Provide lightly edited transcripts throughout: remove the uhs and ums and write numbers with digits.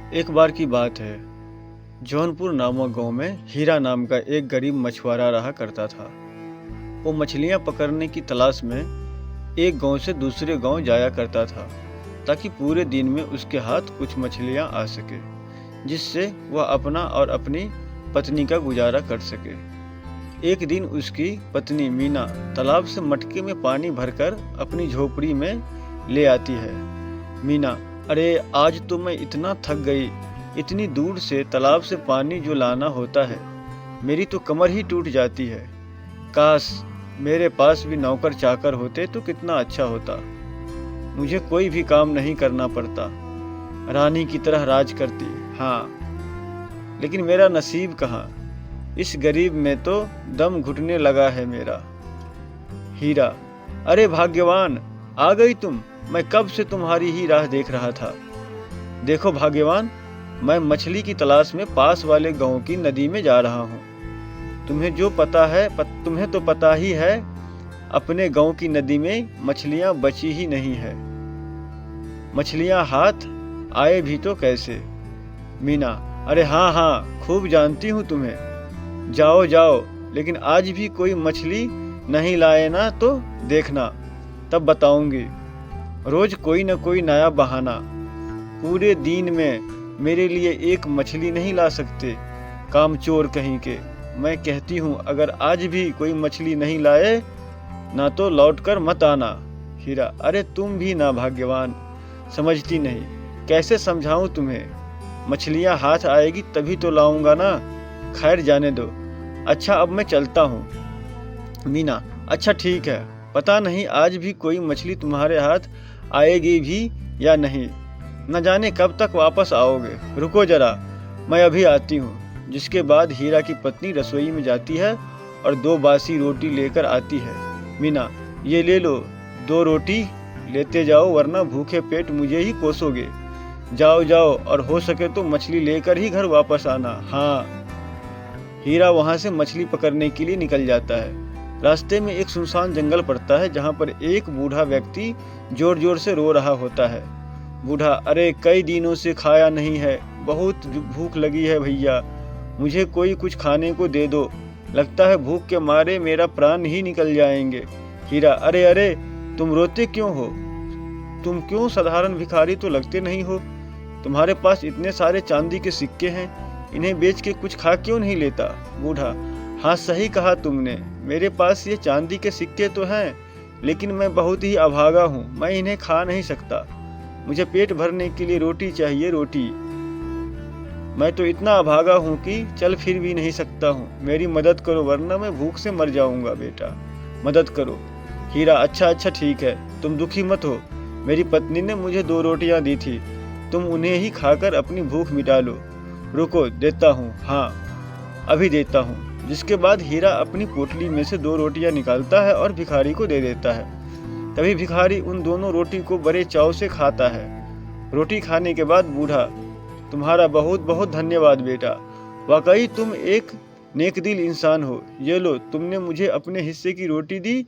एक बार की बात है। जौनपुर नामक गांव में हीरा नाम का एक गरीब मछुआरा रहा करता था। वो मछलियां पकड़ने की तलाश में एक गांव से दूसरे गांव जाया करता था, ताकि पूरे दिन में उसके हाथ कुछ मछलियां आ सके, जिससे वह अपना और अपनी पत्नी का गुजारा कर सके। एक दिन उसकी पत्नी मीना तालाब से मटके में पानी भरकर अपनी झोपड़ी में ले आती है। मीना, अरे आज तो मैं इतना थक गई, इतनी दूर से तालाब से पानी जो लाना होता है, मेरी तो कमर ही टूट जाती है। काश मेरे पास भी नौकर चाकर होते तो कितना अच्छा होता। मुझे कोई भी काम नहीं करना पड़ता, रानी की तरह राज करती। हाँ, लेकिन मेरा नसीब कहाँ, इस गरीब में तो दम घुटने लगा है मेरा। हीरा, अरे भाग्यवान, आ गई तुम। मैं कब से तुम्हारी ही राह देख रहा था। देखो भाग्यवान, मैं मछली की तलाश में पास वाले गांव की नदी में जा रहा हूँ। तुम्हें तो पता ही है, अपने गांव की नदी में मछलियां बची ही नहीं है। मछलियां हाथ आए भी तो कैसे। मीना, अरे हाँ हाँ, खूब जानती हूँ तुम्हें। जाओ जाओ, लेकिन आज भी कोई मछली नहीं लाए ना तो देखना, तब बताऊंगी। रोज कोई न कोई नया बहाना। पूरे दिन में मेरे लिए एक मछली नहीं ला सकते, कामचोर कहीं के। मैं कहती हूँ, अगर आज भी कोई मछली नहीं लाए ना तो लौटकर मत आना। हीरा, अरे तुम भी ना भाग्यवान, समझती नहीं। कैसे समझाऊं तुम्हें। मछलियां हाथ आएगी तभी तो लाऊंगा ना। खैर जाने दो। अच्छा, अब मैं चलता हूँ। मीना, अच्छा ठीक है, पता नहीं आज भी कोई मछली तुम्हारे हाथ आएगी भी या नहीं। न जाने कब तक वापस आओगे। रुको जरा, मैं अभी आती हूँ। जिसके बाद हीरा की पत्नी रसोई में जाती है और 2 बासी रोटी लेकर आती है। मीना, ये ले लो, 2 रोटी लेते जाओ, वरना भूखे पेट मुझे ही कोसोगे। जाओ जाओ, और हो सके तो मछली लेकर ही घर वापस आना। हाँ। हीरा वहां से मछली पकड़ने के लिए निकल जाता है। रास्ते में एक सुनसान जंगल पड़ता है, जहाँ पर एक बूढ़ा व्यक्ति जोर जोर से रो रहा होता है। बूढ़ा, अरे कई दिनों से खाया नहीं है, बहुत भूख लगी है भैया, मुझे कोई कुछ खाने को दे दो। लगता है भूख के मारे मेरा प्राण ही निकल जाएंगे। हीरा, अरे अरे, तुम रोते क्यों हो। तुम क्यों साधारण भिखारी तो लगते नहीं हो। तुम्हारे पास इतने सारे चांदी के सिक्के हैं, इन्हें बेच के कुछ खा क्यों नहीं लेता। बूढ़ा, हाँ सही कहा तुमने, मेरे पास ये चांदी के सिक्के तो हैं, लेकिन मैं बहुत ही अभागा हूँ, मैं इन्हें खा नहीं सकता। मुझे पेट भरने के लिए रोटी चाहिए, रोटी। मैं तो इतना अभागा हूँ कि चल फिर भी नहीं सकता हूँ। मेरी मदद करो, वरना मैं भूख से मर जाऊंगा। बेटा, मदद करो। हीरा, अच्छा अच्छा ठीक है, तुम दुखी मत हो। मेरी पत्नी ने मुझे 2 रोटियां दी थी, तुम उन्हें ही खाकर अपनी भूख मिटा लो। रुको, देता हूँ। हाँ, अभी देता हूँ। जिसके बाद हीरा अपनी पोटली में से 2 रोटियां निकालता है और भिखारी को दे देता है। तभी भिखारी उन दोनों रोटी को बड़े चाव से खाता है। रोटी खाने के बाद बूढ़ा, तुम्हारा बहुत बहुत धन्यवाद बेटा, वाकई तुम एक नेकदिल इंसान हो। ये लो, तुमने मुझे अपने हिस्से की रोटी दी,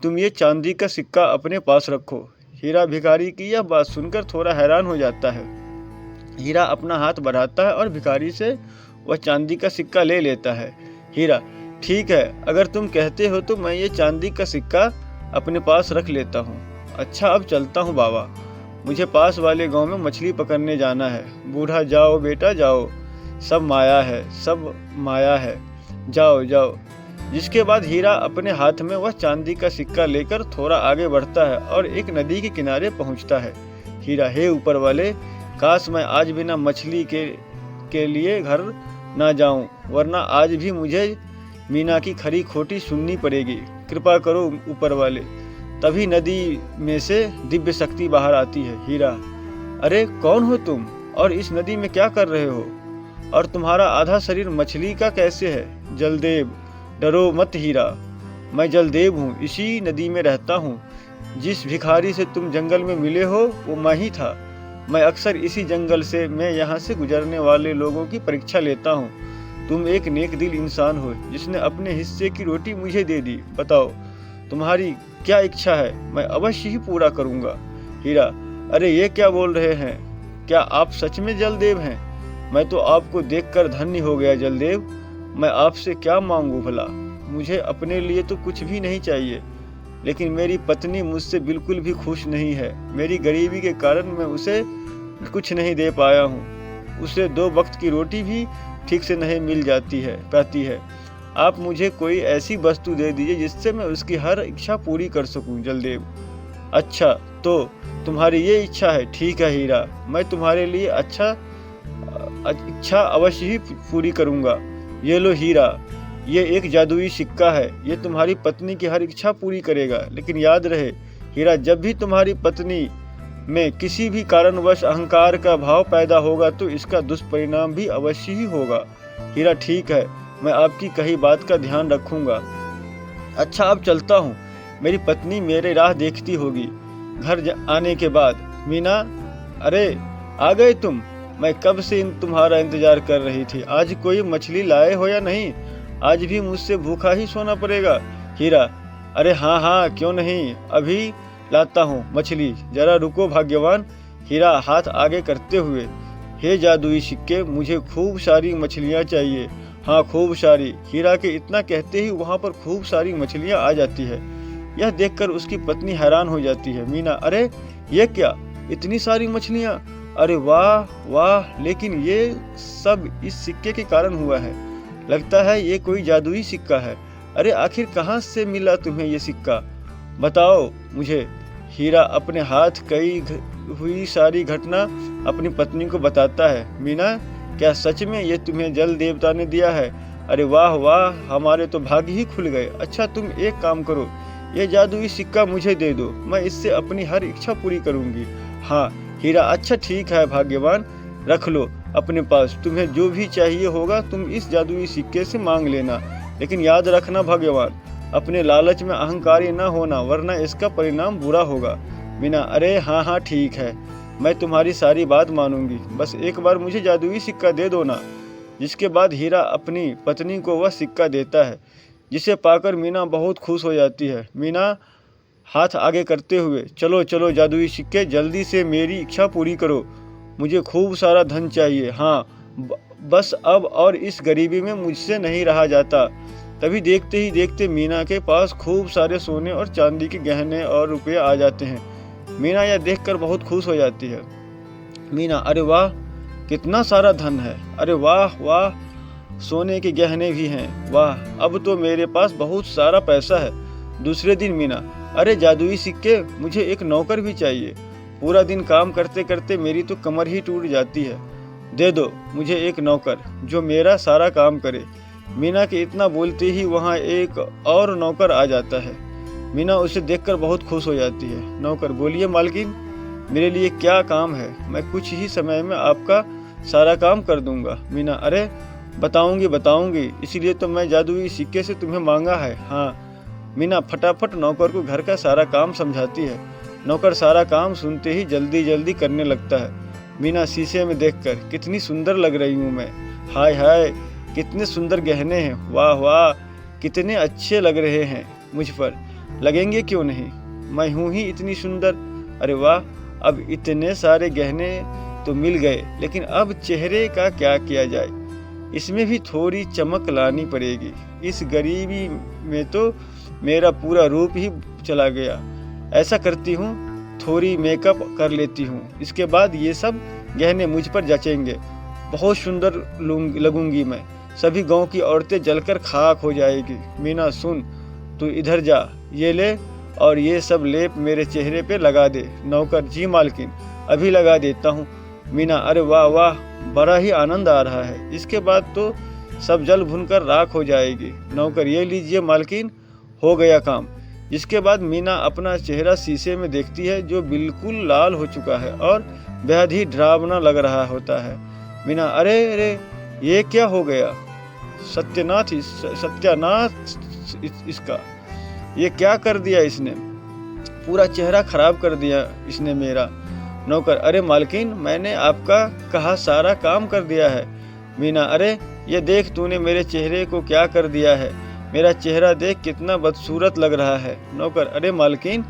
तुम ये चांदी का सिक्का अपने पास रखो। हीरा भिखारी की यह बात सुनकर थोड़ा हैरान हो जाता है। हीरा अपना हाथ बढ़ाता है और भिखारी से वह चांदी का सिक्का ले लेता है। हीरा, ठीक है, अगर तुम कहते हो तो मैं ये चांदी का सिक्का अपने पास रख लेता हूँ। अच्छा, अब चलता हूँ बाबा, मुझे पास वाले गांव में मछली पकड़ने जाना है। बूढ़ा, जाओ बेटा जाओ, सब माया है, सब माया है, जाओ जाओ। जिसके बाद हीरा अपने हाथ में वह चांदी का सिक्का लेकर थोड़ा आगे बढ़ता है और एक नदी के किनारे पहुंचता है। हीरा, हे ऊपर वाले, काश मैं आज बिना मछली के लिए घर ना जाऊं, वरना आज भी मुझे मीना की खरी खोटी सुननी पड़ेगी। कृपा करो ऊपर वाले। तभी नदी में से दिव्य शक्ति बाहर आती है। हीरा, अरे कौन हो तुम, और इस नदी में क्या कर रहे हो, और तुम्हारा आधा शरीर मछली का कैसे है। जलदेव, डरो मत हीरा, मैं जलदेव हूँ, इसी नदी में रहता हूँ। जिस भिखारी से तुम जंगल में मिले हो वो मैं ही था। मैं अक्सर इसी जंगल से मैं यहाँ से गुजरने वाले लोगों की परीक्षा लेता हूँ। तुम एक नेक दिल इंसान हो, जिसने अपने हिस्से की रोटी मुझे दे दी। बताओ तुम्हारी क्या इच्छा है, मैं अवश्य ही पूरा करूँगा। हीरा, अरे ये क्या बोल रहे हैं, क्या आप सच में जलदेव हैं? मैं तो आपको देखकर धन्य हो गया जलदेव। मैं आपसे क्या मांगू भला? मुझे अपने लिए तो कुछ भी नहीं चाहिए, लेकिन मेरी पत्नी मुझसे बिल्कुल भी खुश नहीं है। मेरी गरीबी के कारण मैं उसे कुछ नहीं दे पाया हूँ। उसे 2 वक्त की रोटी भी ठीक से नहीं मिल पाती है। आप मुझे कोई ऐसी वस्तु दे दीजिए जिससे मैं उसकी हर इच्छा पूरी कर सकूं जलदेव। अच्छा, तो तुम्हारी ये इच्छा है, ठीक है हीरा, मैं तुम्हारे लिए इच्छा अवश्य ही पूरी करूंगा। ये लो हीरा, ये एक जादुई सिक्का है, ये तुम्हारी पत्नी की हर इच्छा पूरी करेगा। लेकिन याद रहे हीरा, जब भी तुम्हारी पत्नी में किसी भी कारणवश अहंकार का भाव पैदा होगा तो इसका दुष्परिणाम भी अवश्य ही होगा। हीरा, ठीक है, मैं आपकी कही बात का ध्यान रखूंगा। अच्छा, अब चलता हूँ, मेरी पत्नी मेरे राह देखती होगी। घर आने के बाद मीना, अरे आ गए तुम? मैं कब से तुम्हारा इंतजार कर रही थी। आज कोई मछली लाए हो या नहीं? आज भी मुझसे भूखा ही सोना पड़ेगा। हीरा, अरे हाँ हाँ, क्यों नहीं, अभी लाता हूँ मछली, जरा रुको भाग्यवान। हीरा हाथ आगे करते हुए, हे जादुई सिक्के, मुझे खूब सारी मछलियाँ चाहिए। हाँ, खूब सारी। हीरा के इतना कहते ही वहाँ पर खूब सारी मछलियाँ आ जाती है। यह देखकर उसकी पत्नी हैरान हो जाती है। मीना, अरे ये क्या, इतनी सारी मछलियाँ? अरे वाह वाह, लेकिन ये सब इस सिक्के के कारण हुआ है। लगता है ये कोई जादुई सिक्का है। अरे आखिर कहाँ से मिला तुम्हें ये सिक्का, बताओ मुझे। हीरा अपने हाथ कई हुई सारी घटना अपनी पत्नी को बताता है। मीना, क्या सच में ये तुम्हें जल देवता ने दिया है? अरे वाह वाह, हमारे तो भाग्य ही खुल गए। अच्छा, तुम एक काम करो, ये जादुई सिक्का मुझे दे दो, मैं इससे अपनी हर इच्छा पूरी करूंगी। हाँ हीरा, अच्छा ठीक है भाग्यवान, रख लो अपने पास, तुम्हें जो भी चाहिए होगा तुम इस जादुई सिक्के से मांग लेना। लेकिन याद रखना भाग्यवान, अपने लालच में अहंकारी न होना, वरना इसका परिणाम बुरा होगा। मीना, अरे हाँ हाँ ठीक है, मैं तुम्हारी सारी बात मानूंगी, बस एक बार मुझे जादुई सिक्का दे दो ना। जिसके बाद हीरा अपनी पत्नी को वह सिक्का देता है, जिसे पाकर मीना बहुत खुश हो जाती है। मीना हाथ आगे करते हुए, चलो चलो जादुई सिक्के, जल्दी से मेरी इच्छा पूरी करो, मुझे खूब सारा धन चाहिए। हाँ, बस अब और इस गरीबी में मुझसे नहीं रहा जाता। तभी देखते ही देखते मीना के पास खूब सारे सोने और चांदी के गहने और रुपये आ जाते हैं। मीना यह देखकर बहुत खुश हो जाती है। मीना, अरे वाह, कितना सारा धन है, अरे वाह वाह, सोने के गहने भी हैं, वाह, अब तो मेरे पास बहुत सारा पैसा है। दूसरे दिन मीना, अरे जादुई सिक्के, मुझे एक नौकर भी चाहिए, पूरा दिन काम करते करते मेरी तो कमर ही टूट जाती है, दे दो मुझे एक नौकर जो मेरा सारा काम करे। मीना के इतना बोलते ही वहाँ एक और नौकर आ जाता है। मीना उसे देखकर बहुत खुश हो जाती है। नौकर, बोलिए मालकिन, मेरे लिए क्या काम है? मैं कुछ ही समय में आपका सारा काम कर दूंगा। मीना, अरे बताऊंगी, इसीलिए तो मैं जादुई सिक्के से तुम्हें मांगा है। हाँ। मीना फटाफट नौकर को घर का सारा काम समझाती है। नौकर सारा काम सुनते ही जल्दी जल्दी करने लगता है। मीना शीशे में देखकर, कितनी सुंदर लग रही हूँ मैं, हाय हाय, कितने सुंदर गहने हैं, वाह वाह, कितने अच्छे लग रहे हैं मुझ पर, लगेंगे क्यों नहीं, मैं हूँ ही इतनी सुंदर। अरे वाह, अब इतने सारे गहने तो मिल गए, लेकिन अब चेहरे का क्या किया जाए, इसमें भी थोड़ी चमक लानी पड़ेगी। इस गरीबी में तो मेरा पूरा रूप ही चला गया। ऐसा करती हूँ, थोड़ी मेकअप कर लेती हूँ, इसके बाद ये सब गहने मुझ पर जचेंगे, बहुत सुंदर लगूंगी मैं, सभी गांव की औरतें जलकर खाक हो जाएगी। मीना सुन, तू इधर जा, ये ले और ये सब लेप मेरे चेहरे पे लगा दे। नौकर, जी मालकिन, अभी लगा देता हूँ। मीना, अरे वाह वाह, बड़ा ही आनंद आ रहा है, इसके बाद तो सब जल भुनकर राख हो जाएगी। नौकर, ये लीजिए मालकिन, हो गया काम। जिसके बाद मीना अपना चेहरा शीशे में देखती है, जो बिल्कुल लाल हो चुका है और बेहद ही डरावना लग रहा होता है। मीना, अरे अरे, ये क्या हो गया, सत्यानाथ इसका, ये क्या कर दिया इसने, पूरा चेहरा खराब कर दिया इसने मेरा। नौकर, अरे मालकिन, मैंने आपका कहा सारा काम कर दिया है। मीना, अरे ये देख, तूने मेरे चेहरे को क्या कर दिया है, मेरा चेहरा देख कितना बदसूरत लग रहा है। नौकर, अरे मालकिन,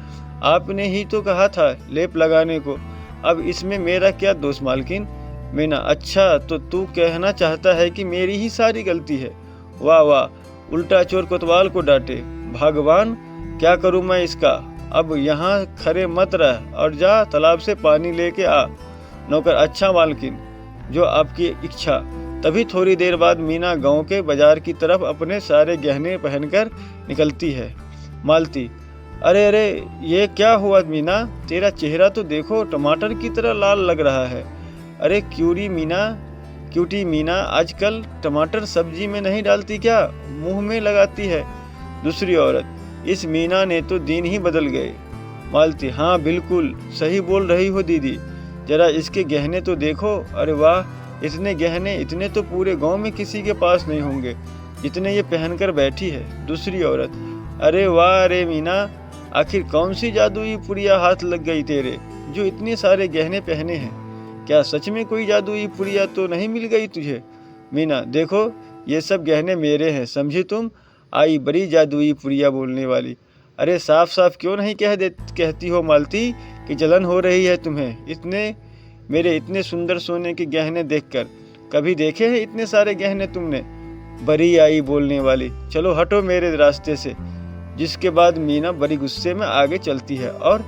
आपने ही तो कहा था लेप लगाने को, अब इसमें मेरा क्या दोष मालकिन? मीना, अच्छा तो तू कहना चाहता है कि मेरी ही सारी गलती है। वाह वाह, उल्टा चोर कोतवाल को डांटे। भगवान, क्या करूं मैं इसका? अब यहाँ खड़े मत रह और जा तालाब से पानी लेके आ। नौकर, अच्छा मालकिन, जो आपकी इच्छा। तभी थोड़ी देर बाद मीना गांव के बाजार की तरफ अपने सारे गहने पहनकर निकलती है। मालती, अरे अरे, ये क्या हुआ मीना? तेरा चेहरा तो देखो टमाटर की तरह लाल लग रहा है। अरे क्यूटी मीना, आजकल टमाटर सब्जी में नहीं डालती क्या, मुंह में लगाती है? दूसरी औरत, इस मीना ने तो दिन ही बदल गए। मालती, हाँ बिल्कुल सही बोल रही हो दीदी, जरा इसके गहने तो देखो। अरे वाह, इतने गहने, इतने तो पूरे गांव में किसी के पास नहीं होंगे जितने ये पहनकर बैठी है। दूसरी औरत, अरे वाह रे मीना, आखिर कौन सी जादुई पुड़िया हाथ लग गई तेरे, जो इतने सारे गहने पहने हैं? क्या सच में कोई जादुई पुड़िया तो नहीं मिल गई तुझे? मीना, देखो ये सब गहने मेरे हैं, समझी तुम? आई बड़ी जादुई पुड़िया बोलने वाली। अरे साफ साफ क्यों नहीं कहती हो मालती कि जलन हो रही है तुम्हें? मेरे इतने सुंदर सोने के गहने देखकर कभी देखे हैं इतने सारे गहने तुमने? बड़ी आई बोलने वाली, चलो हटो मेरे रास्ते से। जिसके बाद मीना बड़ी गुस्से में आगे चलती है और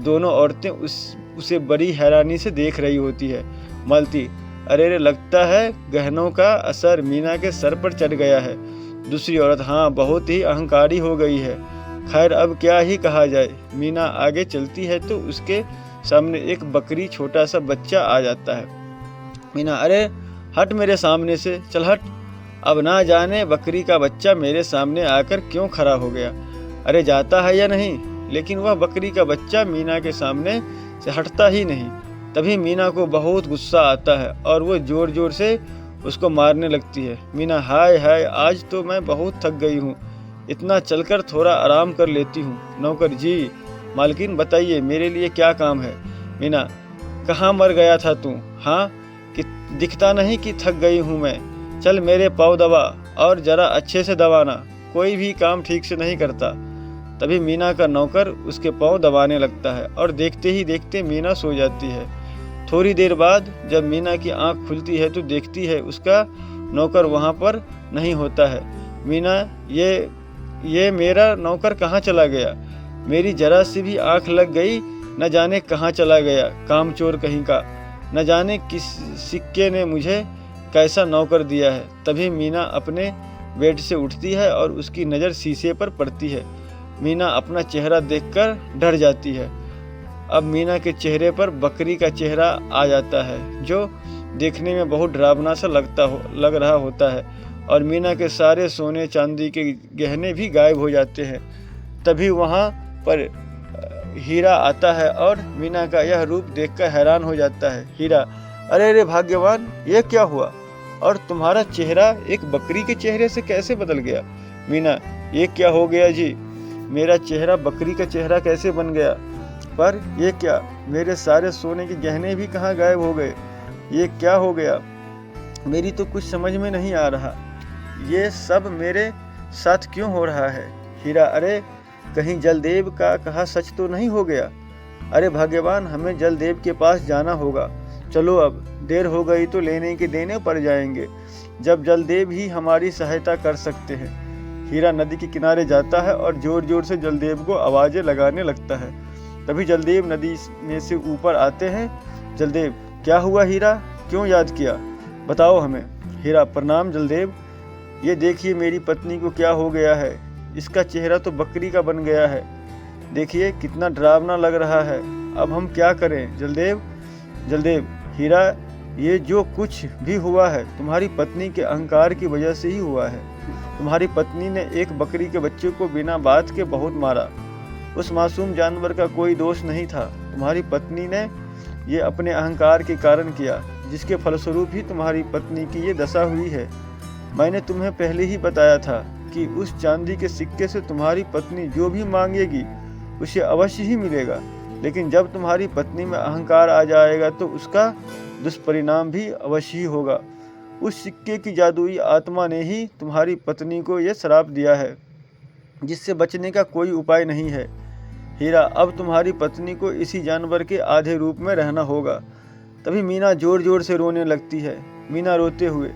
दोनों औरतें उसे बड़ी हैरानी से देख रही होती है। मालती, अरे लगता है गहनों का असर मीना के सर पर चढ़ गया है। दूसरी औरत, हाँ बहुत ही अहंकारी हो गई है। खैर अब क्या ही कहा जाए। मीना आगे चलती है तो उसके सामने एक बकरी छोटा सा बच्चा आ जाता है। मीना, अरे हट मेरे सामने से, चल हट। अब ना जाने बकरी का बच्चा मेरे सामने आकर क्यों खड़ा हो गया। अरे जाता है या नहीं? लेकिन वह बकरी का बच्चा मीना के सामने से हटता ही नहीं। तभी मीना को बहुत गुस्सा आता है और वो जोर जोर से उसको मारने लगती है। मीना, हाय हाय, आज तो मैं बहुत थक गई हूँ, इतना चलकर थोड़ा आराम कर लेती हूँ। नौकर, जी मालकिन बताइए मेरे लिए क्या काम है? मीना, कहाँ मर गया था तू? हाँ, कि दिखता नहीं कि थक गई हूँ मैं? चल मेरे पाँव दबा और जरा अच्छे से दबाना, कोई भी काम ठीक से नहीं करता। तभी मीना का नौकर उसके पाँव दबाने लगता है और देखते ही देखते मीना सो जाती है। थोड़ी देर बाद जब मीना की आंख खुलती है तो देखती है उसका नौकर वहाँ पर नहीं होता है। मीना, ये मेरा नौकर कहाँ चला गया? मेरी जरा सी भी आंख लग गई, न जाने कहाँ चला गया, कामचोर कहीं का। न जाने किस सिक्के ने मुझे कैसा नौकर दिया है। तभी मीना अपने बेड से उठती है और उसकी नज़र शीशे पर पड़ती है। मीना अपना चेहरा देखकर डर जाती है। अब मीना के चेहरे पर बकरी का चेहरा आ जाता है, जो देखने में बहुत डरावना सा लग रहा होता है और मीना के सारे सोने चांदी के गहने भी गायब हो जाते हैं। तभी वहाँ पर हीरा आता है और मीना का यह रूप देखकर हैरान हो जाता है। हीरा, अरे भाग्यवान, ये क्या हुआ और तुम्हारा चेहरा एक बकरी के चेहरे से कैसे बदल गया? मीना, ये क्या हो गया जी, मेरा चेहरा बकरी का चेहरा कैसे बन गया? पर ये क्या, मेरे सारे सोने के गहने भी कहाँ गायब हो गए? ये क्या हो गया? मेरी तो कुछ समझ में नहीं आ रहा, ये सब मेरे साथ क्यों हो रहा है? हीरा, अरे कहीं जलदेव का कहा सच तो नहीं हो गया? अरे भाग्यवान, हमें जलदेव के पास जाना होगा। चलो अब देर हो गई तो लेने के देने पड़ जाएंगे, जब जलदेव ही हमारी सहायता कर सकते हैं। हीरा नदी के किनारे जाता है और जोर जोर से जलदेव को आवाज़ें लगाने लगता है। तभी जलदेव नदी में से ऊपर आते हैं। जलदेव, क्या हुआ हीरा, क्यों याद किया, बताओ हमें। हीरा, प्रणाम जलदेव, ये देखिए मेरी पत्नी को क्या हो गया है, इसका चेहरा तो बकरी का बन गया है, देखिए कितना डरावना लग रहा है, अब हम क्या करें जलदेव? जलदेव, हीरा, ये जो कुछ भी हुआ है तुम्हारी पत्नी के अहंकार की वजह से ही हुआ है। तुम्हारी पत्नी ने एक बकरी के बच्चे को बिना बात के बहुत मारा। उस मासूम जानवर का कोई दोष नहीं था, तुम्हारी पत्नी ने ये अपने अहंकार के कारण किया, जिसके फलस्वरूप ही तुम्हारी पत्नी की ये दशा हुई है। मैंने तुम्हें पहले ही बताया था कि उस चांदी के सिक्के से तुम्हारी पत्नी जो भी मांगेगी उसे अवश्य ही मिलेगा, लेकिन जब तुम्हारी पत्नी में अहंकार आ जाएगा तो उसका दुष्परिणाम भी अवश्य ही होगा। उस सिक्के की जादुई आत्मा ने ही तुम्हारी पत्नी को यह श्राप दिया है, जिससे बचने का कोई उपाय नहीं है। हीरा, अब तुम्हारी पत्नी को इसी जानवर के आधे रूप में रहना होगा। तभी मीना जोर जोर से रोने लगती है। मीना रोते हुए,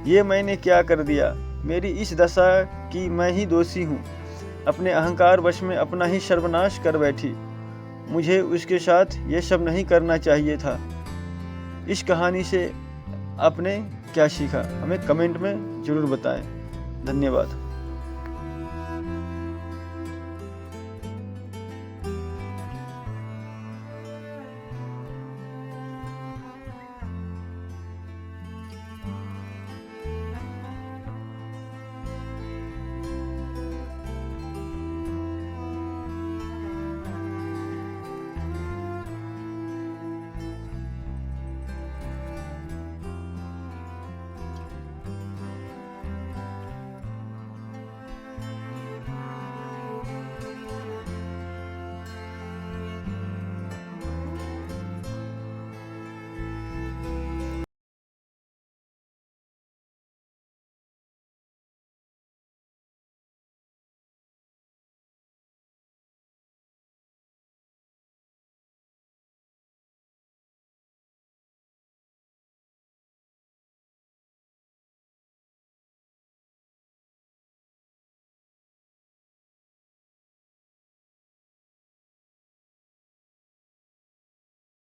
ये मैंने क्या कर दिया? मेरी इस दशा की मैं ही दोषी हूँ। अपने अहंकार वश में अपना ही सर्वनाश कर बैठी। मुझे उसके साथ ये सब नहीं करना चाहिए था। इस कहानी से आपने क्या सीखा? हमें कमेंट में ज़रूर बताएं। धन्यवाद।